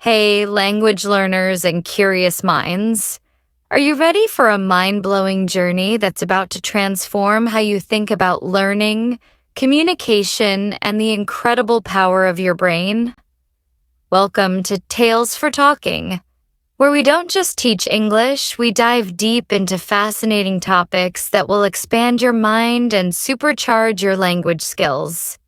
Hey, language learners and curious minds. Are you ready for a mind-blowing journey that's about to transform how you think about learning, communication, and the incredible power of your brain? Welcome to Tales for Talking, where we don't just teach English, we dive deep into fascinating topics that will expand your mind and supercharge your language skills.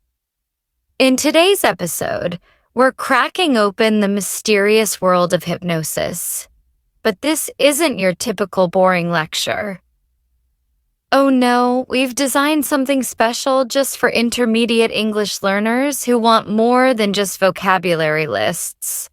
In today's episode, we're cracking open the mysterious world of hypnosis. But this isn't your typical boring lecture. Oh no, we've designed something special just for intermediate English learners who want more than just vocabulary lists.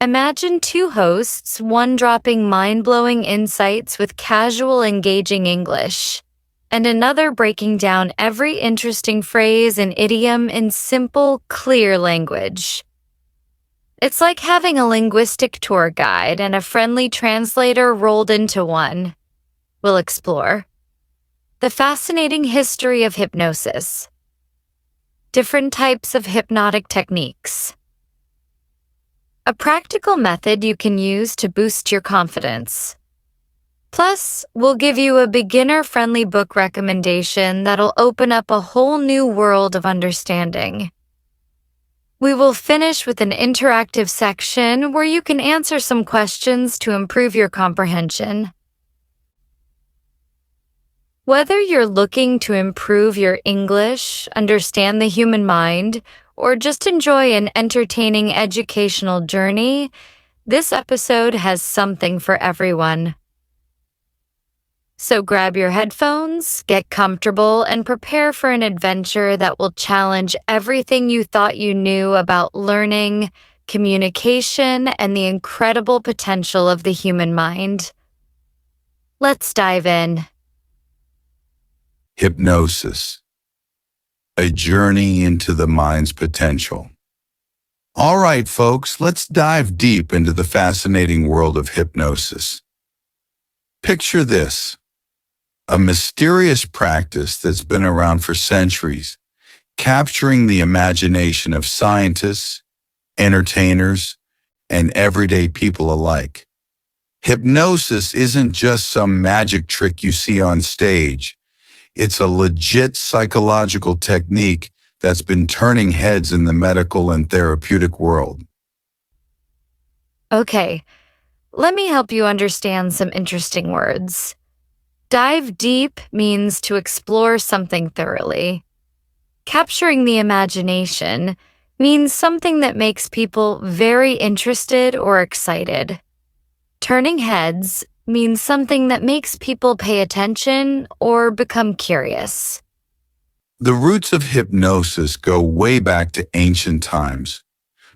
Imagine two hosts, one dropping mind-blowing insights with casual, engaging English, and another breaking down every interesting phrase and idiom in simple, clear language. It's like having a linguistic tour guide and a friendly translator rolled into one. We'll explore the fascinating history of hypnosis, different types of hypnotic techniques, a practical method you can use to boost your confidence. Plus, we'll give you a beginner-friendly book recommendation that'll open up a whole new world of understanding. We will finish with an interactive section where you can answer some questions to improve your comprehension. Whether you're looking to improve your English, understand the human mind, or just enjoy an entertaining educational journey, this episode has something for everyone. So grab your headphones, get comfortable, and prepare for an adventure that will challenge everything you thought you knew about learning, communication, and the incredible potential of the human mind. Let's dive in. Hypnosis, a journey into the mind's potential. All right, folks, let's dive deep into the fascinating world of hypnosis. Picture this. A mysterious practice that's been around for centuries, capturing the imagination of scientists, entertainers, and everyday people alike. Hypnosis isn't just some magic trick you see on stage. It's a legit psychological technique that's been turning heads in the medical and therapeutic world. Okay, let me help you understand some interesting words. Dive deep means to explore something thoroughly. Capturing the imagination means something that makes people very interested or excited. Turning heads means something that makes people pay attention or become curious. The roots of hypnosis go way back to ancient times.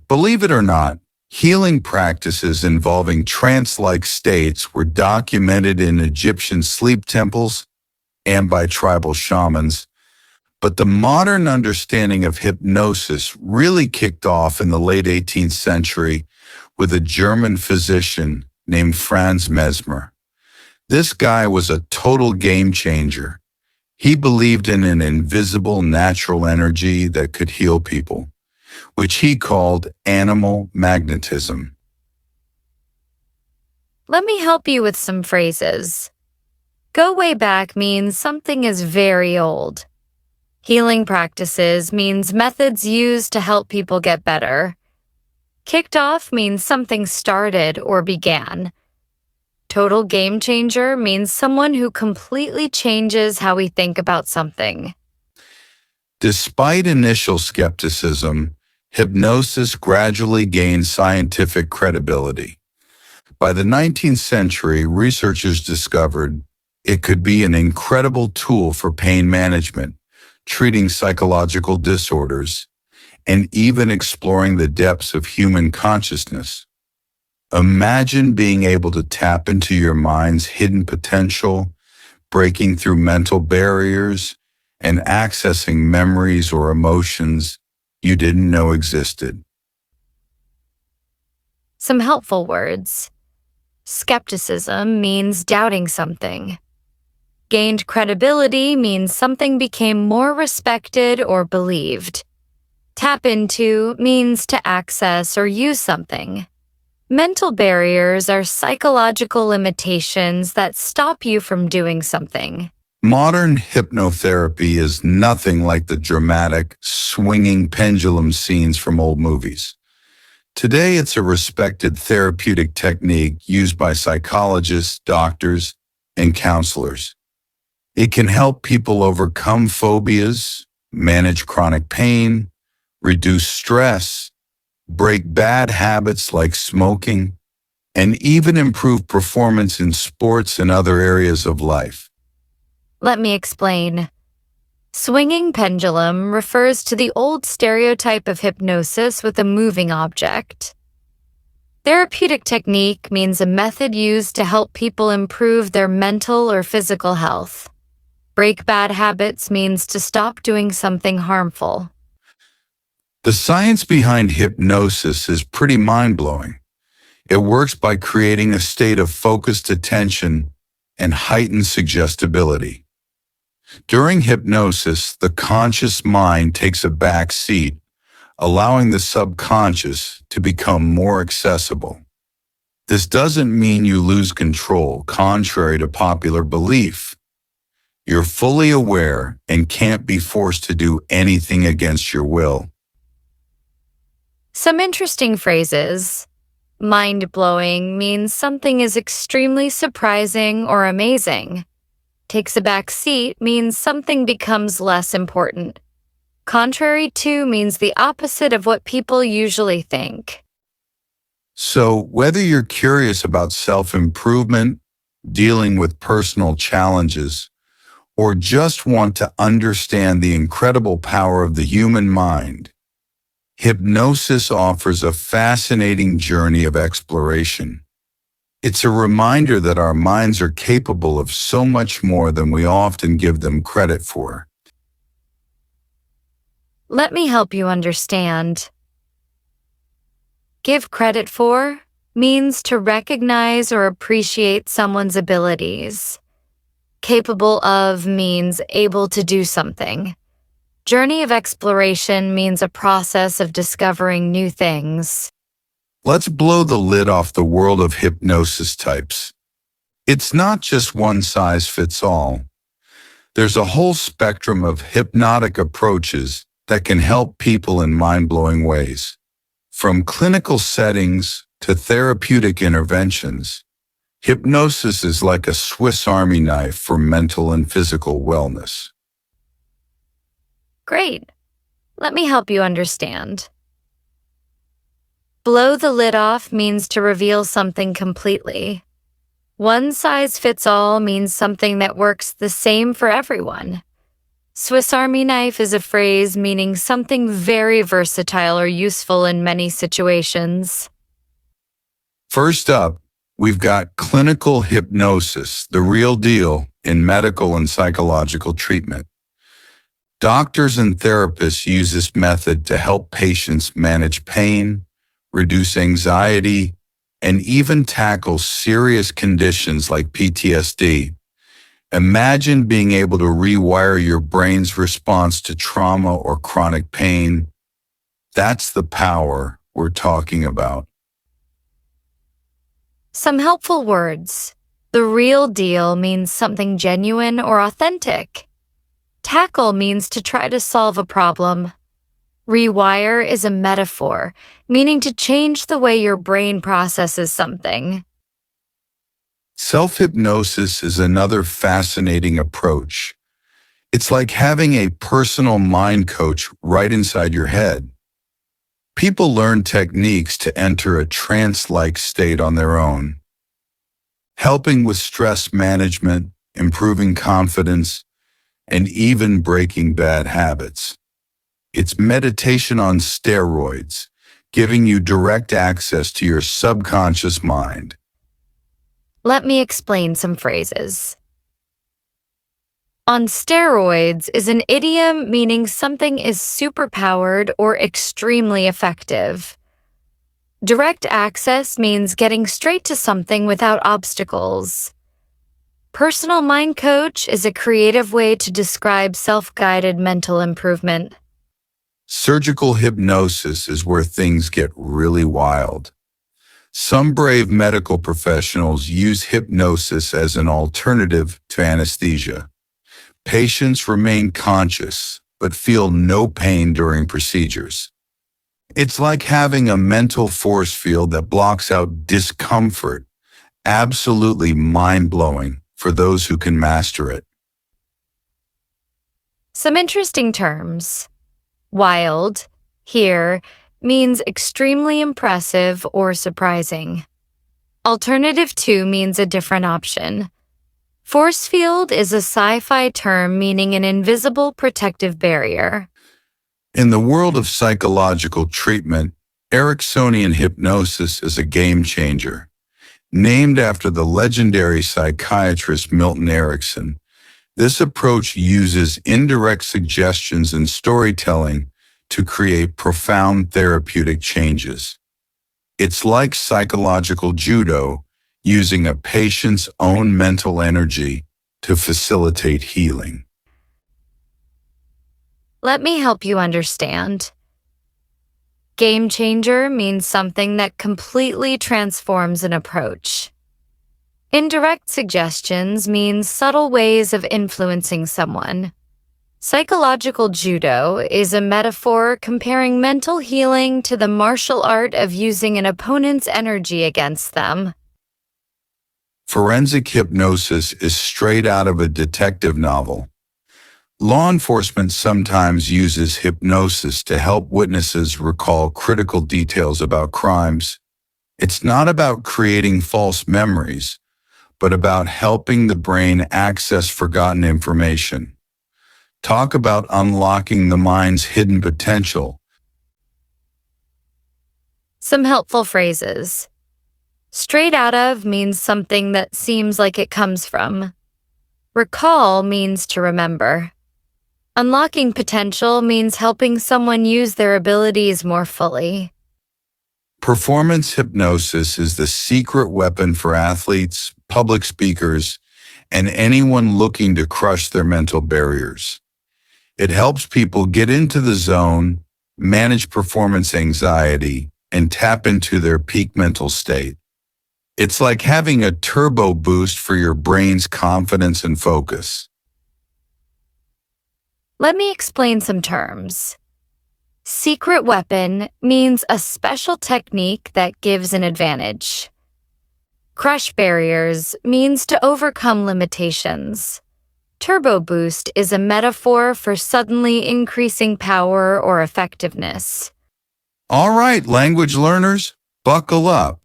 Believe it or not, healing practices involving trance-like states were documented in Egyptian sleep temples and by tribal shamans, but the modern understanding of hypnosis really kicked off in the late 18th century with a German physician named Franz Mesmer. This guy was a total game changer. He believed in an invisible natural energy that could heal people, which he called animal magnetism. Let me help you with some phrases. Go way back means something is very old. Healing practices means methods used to help people get better. Kicked off means something started or began. Total game changer means someone who completely changes how we think about something. Despite initial skepticism, hypnosis gradually gained scientific credibility. By the 19th century, researchers discovered it could be an incredible tool for pain management, treating psychological disorders, and even exploring the depths of human consciousness. Imagine being able to tap into your mind's hidden potential, breaking through mental barriers, and accessing memories or emotions you didn't know existed. Some helpful words. Skepticism means doubting something. Gained credibility means something became more respected or believed. Tap into means to access or use something. Mental barriers are psychological limitations that stop you from doing something. Modern hypnotherapy is nothing like the dramatic, swinging pendulum scenes from old movies. Today, it's a respected therapeutic technique used by psychologists, doctors, and counselors. It can help people overcome phobias, manage chronic pain, reduce stress, break bad habits like smoking, and even improve performance in sports and other areas of life. Let me explain. Swinging pendulum refers to the old stereotype of hypnosis with a moving object. Therapeutic technique means a method used to help people improve their mental or physical health. Break bad habits means to stop doing something harmful. The science behind hypnosis is pretty mind-blowing. It works by creating a state of focused attention and heightened suggestibility. During hypnosis, the conscious mind takes a back seat, allowing the subconscious to become more accessible. This doesn't mean you lose control, contrary to popular belief. You're fully aware and can't be forced to do anything against your will. Some interesting phrases. Mind-blowing means something is extremely surprising or amazing. Takes a back seat means something becomes less important. Contrary to means the opposite of what people usually think. So, whether you're curious about self-improvement, dealing with personal challenges, or just want to understand the incredible power of the human mind, hypnosis offers a fascinating journey of exploration. It's a reminder that our minds are capable of so much more than we often give them credit for. Let me help you understand. Give credit for means to recognize or appreciate someone's abilities. Capable of means able to do something. Journey of exploration means a process of discovering new things. Let's blow the lid off the world of hypnosis types. It's not just one size fits all. There's a whole spectrum of hypnotic approaches that can help people in mind-blowing ways. From clinical settings to therapeutic interventions, hypnosis is like a Swiss Army knife for mental and physical wellness. Great. Let me help you understand. Blow the lid off means to reveal something completely. One size fits all means something that works the same for everyone. Swiss Army knife is a phrase meaning something very versatile or useful in many situations. First up, we've got clinical hypnosis, the real deal in medical and psychological treatment. Doctors and therapists use this method to help patients manage pain, reduce anxiety, and even tackle serious conditions like PTSD. Imagine being able to rewire your brain's response to trauma or chronic pain. That's the power we're talking about. Some helpful words. The real deal means something genuine or authentic. Tackle means to try to solve a problem. Rewire is a metaphor, meaning to change the way your brain processes something. Self-hypnosis is another fascinating approach. It's like having a personal mind coach right inside your head. People learn techniques to enter a trance-like state on their own, helping with stress management, improving confidence, and even breaking bad habits. It's meditation on steroids, giving you direct access to your subconscious mind. Let me explain some phrases. On steroids is an idiom meaning something is superpowered or extremely effective. Direct access means getting straight to something without obstacles. Personal mind coach is a creative way to describe self-guided mental improvement. Surgical hypnosis is where things get really wild. Some brave medical professionals use hypnosis as an alternative to anesthesia. Patients remain conscious, but feel no pain during procedures. It's like having a mental force field that blocks out discomfort. Absolutely mind-blowing for those who can master it. Some interesting terms. Wild, here, means extremely impressive or surprising. Alternative to means a different option. Force field is a sci-fi term meaning an invisible protective barrier. In the world of psychological treatment, Ericksonian hypnosis is a game changer. Named after the legendary psychiatrist Milton Erickson, this approach uses indirect suggestions and storytelling to create profound therapeutic changes. It's like psychological judo, using a patient's own mental energy to facilitate healing. Let me help you understand. Game changer means something that completely transforms an approach. Indirect suggestions means subtle ways of influencing someone. Psychological judo is a metaphor comparing mental healing to the martial art of using an opponent's energy against them. Forensic hypnosis is straight out of a detective novel. Law enforcement sometimes uses hypnosis to help witnesses recall critical details about crimes. It's not about creating false memories, but about helping the brain access forgotten information. Talk about unlocking the mind's hidden potential. Some helpful phrases. Straight out of means something that seems like it comes from. Recall means to remember. Unlocking potential means helping someone use their abilities more fully. Performance hypnosis is the secret weapon for athletes, public speakers, and anyone looking to crush their mental barriers. It helps people get into the zone, manage performance anxiety, and tap into their peak mental state. It's like having a turbo boost for your brain's confidence and focus. Let me explain some terms. Secret weapon means a special technique that gives an advantage. Crush barriers means to overcome limitations. Turbo boost is a metaphor for suddenly increasing power or effectiveness. All right, language learners, buckle up.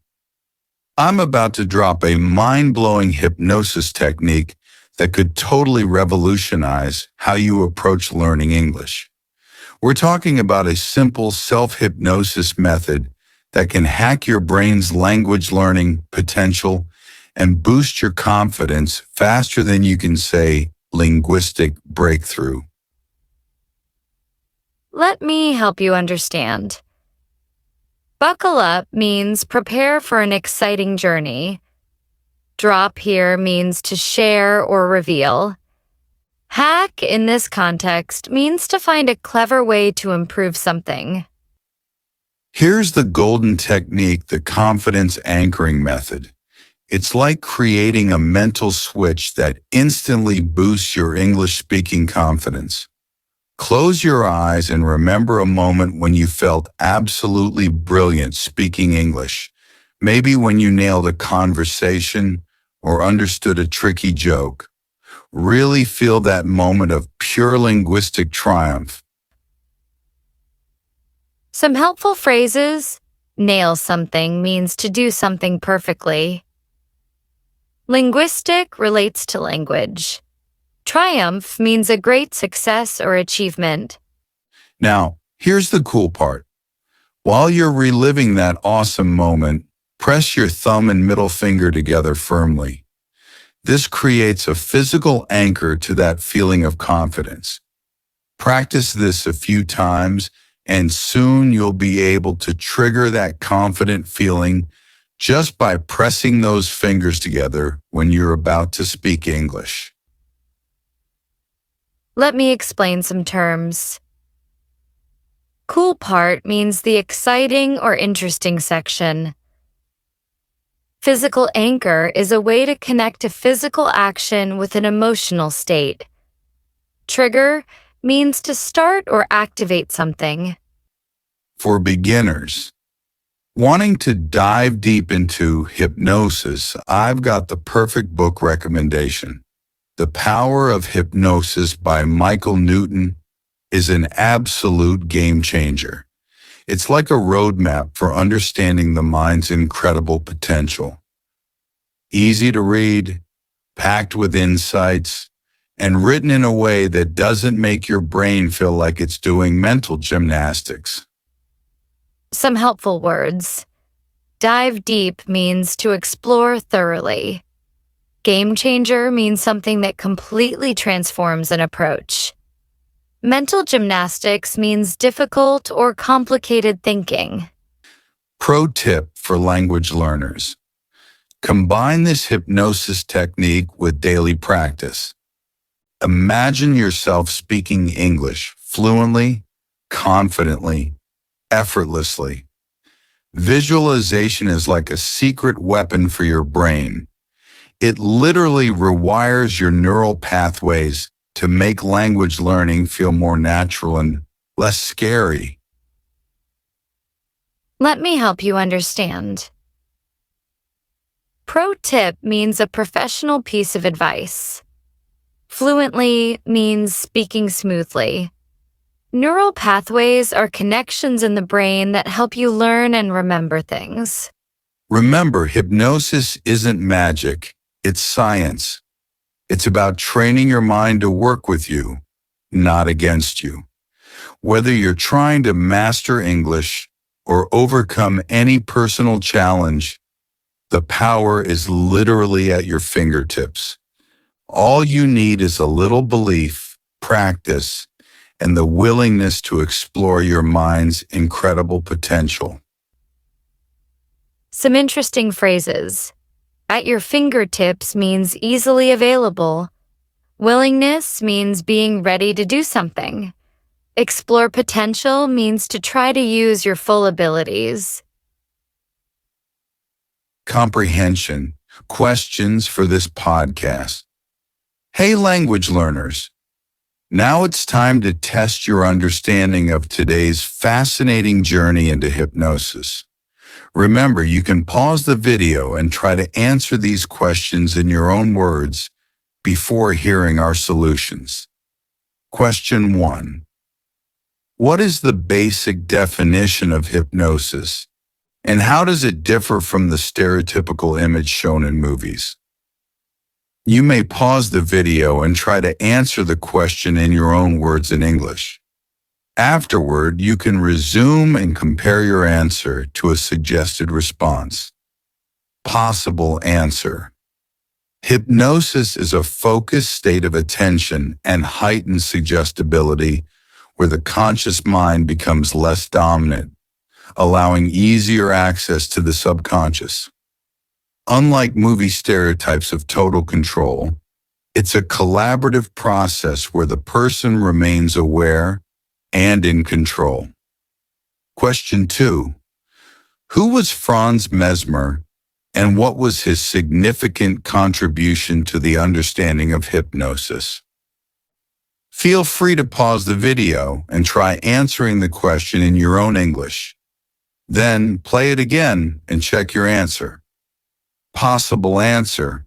I'm about to drop a mind-blowing hypnosis technique that could totally revolutionize how you approach learning English. We're talking about a simple self-hypnosis method that can hack your brain's language learning potential and boost your confidence faster than you can say linguistic breakthrough. Let me help you understand. Buckle up means prepare for an exciting journey. Drop here means to share or reveal. Hack in this context means to find a clever way to improve something. Here's the golden technique, the confidence anchoring method. It's like creating a mental switch that instantly boosts your English speaking confidence. Close your eyes and remember a moment when you felt absolutely brilliant speaking English. Maybe when you nailed a conversation or understood a tricky joke. Really feel that moment of pure linguistic triumph. Some helpful phrases. Nail something means to do something perfectly. Linguistic relates to language. Triumph means a great success or achievement. Now, here's the cool part. While you're reliving that awesome moment, press your thumb and middle finger together firmly. This creates a physical anchor to that feeling of confidence. Practice this a few times, and soon you'll be able to trigger that confident feeling just by pressing those fingers together when you're about to speak English. Let me explain some terms. Cool part means the exciting or interesting section. Physical anchor is a way to connect a physical action with an emotional state. Trigger means to start or activate something. For beginners wanting to dive deep into hypnosis, I've got the perfect book recommendation. The Power of Hypnosis by Michael Newton is an absolute game changer. It's like a roadmap for understanding the mind's incredible potential. Easy to read, packed with insights, and written in a way that doesn't make your brain feel like it's doing mental gymnastics. Some helpful words. Dive deep means to explore thoroughly. Game changer means something that completely transforms an approach. Mental gymnastics means difficult or complicated thinking. Pro tip for language learners. Combine this hypnosis technique with daily practice. Imagine yourself speaking English fluently, confidently, effortlessly. Visualization is like a secret weapon for your brain. It literally rewires your neural pathways to make language learning feel more natural and less scary. Let me help you understand. Pro tip means a professional piece of advice. Fluently means speaking smoothly. Neural pathways are connections in the brain that help you learn and remember things. Remember, hypnosis isn't magic, it's science. It's about training your mind to work with you, not against you. Whether you're trying to master English or overcome any personal challenge, the power is literally at your fingertips. All you need is a little belief, practice, and the willingness to explore your mind's incredible potential. Some interesting phrases. At your fingertips means easily available. Willingness means being ready to do something. Explore potential means to try to use your full abilities. Comprehension questions for this podcast. Hey, language learners. Now it's time to test your understanding of today's fascinating journey into hypnosis. Remember, you can pause the video and try to answer these questions in your own words before hearing our solutions. Question 1. What is the basic definition of hypnosis, and how does it differ from the stereotypical image shown in movies? You may pause the video and try to answer the question in your own words in English. Afterward, you can resume and compare your answer to a suggested response. Possible answer. Hypnosis is a focused state of attention and heightened suggestibility where the conscious mind becomes less dominant, allowing easier access to the subconscious. Unlike movie stereotypes of total control, it's a collaborative process where the person remains aware and in control. Question 2. Who was Franz Mesmer, and what was his significant contribution to the understanding of hypnosis? Feel free to pause the video and try answering the question in your own English. Then play it again and check your answer. Possible answer.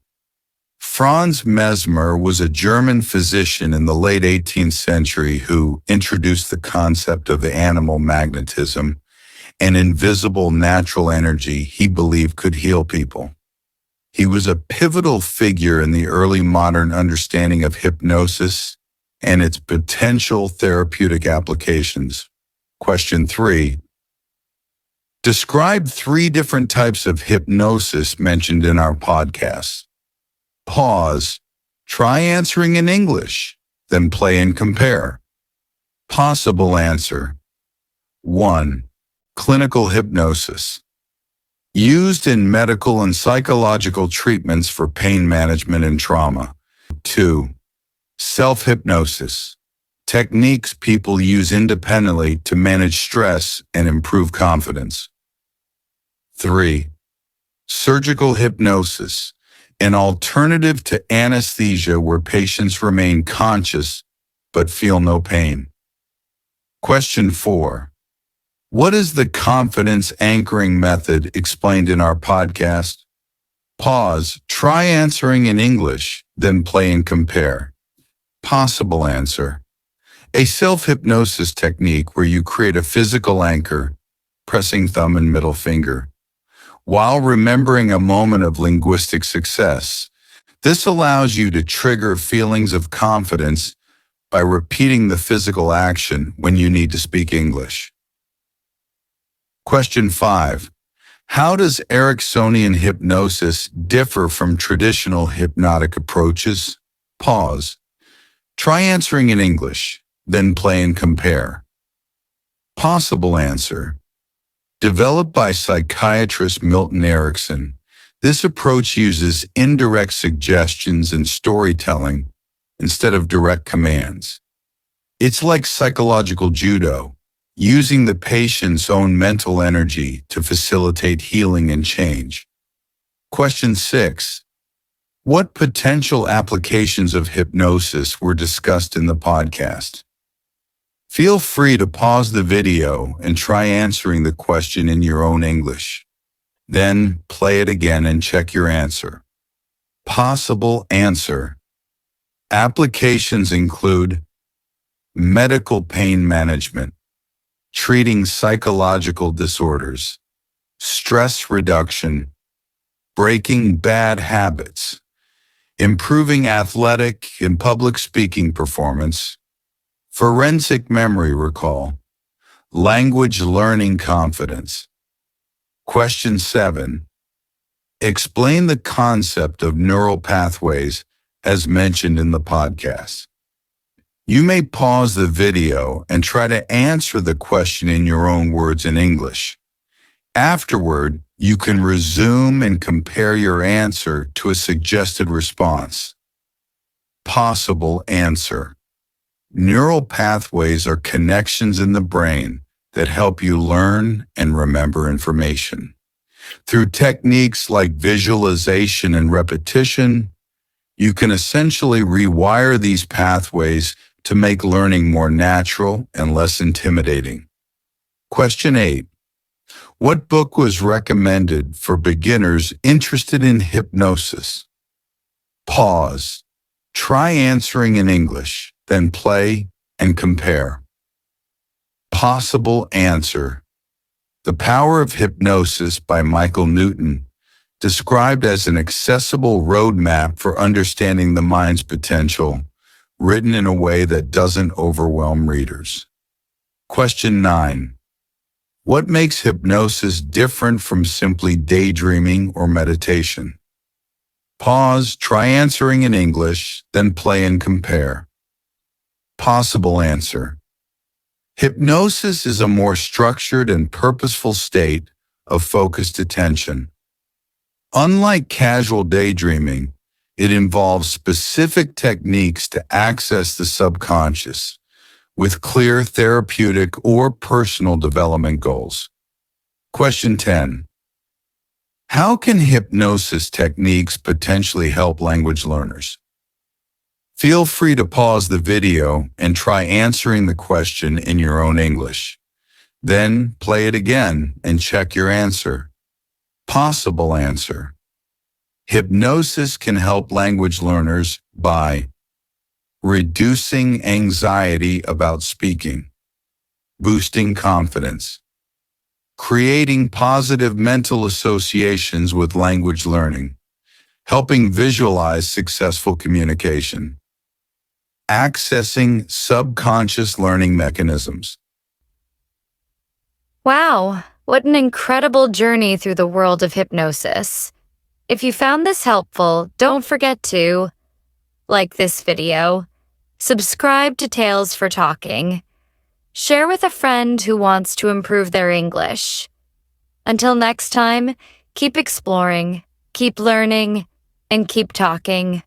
Franz Mesmer was a German physician in the late 18th century who introduced the concept of animal magnetism, an invisible natural energy he believed could heal people. He was a pivotal figure in the early modern understanding of hypnosis and its potential therapeutic applications. Question 3. Describe 3 different types of hypnosis mentioned in our podcast. Pause, try answering in English, then play and compare. Possible answer. 1. Clinical hypnosis. Used in medical and psychological treatments for pain management and trauma. 2. Self-hypnosis. techniques people use independently to manage stress and improve confidence. 3. Surgical hypnosis, an alternative to anesthesia where patients remain conscious but feel no pain. Question 4. What is the confidence anchoring method explained in our podcast? Pause, try answering in English, then play and compare. Possible answer. A self-hypnosis technique where you create a physical anchor, pressing thumb and middle finger, while remembering a moment of linguistic success. This allows you to trigger feelings of confidence by repeating the physical action when you need to speak English. Question 5. How does Ericksonian hypnosis differ from traditional hypnotic approaches? Pause. Try answering in English, then play and compare. Possible answer. Developed by psychiatrist Milton Erickson, this approach uses indirect suggestions and storytelling instead of direct commands. It's like psychological judo, using the patient's own mental energy to facilitate healing and change. Question 6. What potential applications of hypnosis were discussed in the podcast? Feel free to pause the video and try answering the question in your own English. Then play it again and check your answer. Possible answer. Applications include medical pain management, treating psychological disorders, stress reduction, breaking bad habits, improving athletic and public speaking performance, forensic memory recall, language learning confidence. Question 7. Explain the concept of neural pathways as mentioned in the podcast. You may pause the video and try to answer the question in your own words in English. Afterward, you can resume and compare your answer to a suggested response. Possible answer. Neural pathways are connections in the brain that help you learn and remember information. Through techniques like visualization and repetition, you can essentially rewire these pathways to make learning more natural and less intimidating. Question 8. What book was recommended for beginners interested in hypnosis? Pause. Try answering in English, then play and compare. Possible answer. The Power of Hypnosis by Michael Newton, described as an accessible roadmap for understanding the mind's potential, written in a way that doesn't overwhelm readers. Question 9. What makes hypnosis different from simply daydreaming or meditation? Pause, try answering in English, then play and compare. Possible answer. Hypnosis is a more structured and purposeful state of focused attention. Unlike casual daydreaming, it involves specific techniques to access the subconscious, with clear therapeutic or personal development goals. Question 10. How can hypnosis techniques potentially help language learners? Feel free to pause the video and try answering the question in your own English. Then play it again and check your answer. Possible answer. Hypnosis can help language learners by reducing anxiety about speaking, boosting confidence, creating positive mental associations with language learning, helping visualize successful communication, accessing subconscious learning mechanisms. Wow, what an incredible journey through the world of hypnosis. If you found this helpful, don't forget to like this video, subscribe to Tales for Talking, share with a friend who wants to improve their English. Until next time, keep exploring, keep learning, and keep talking.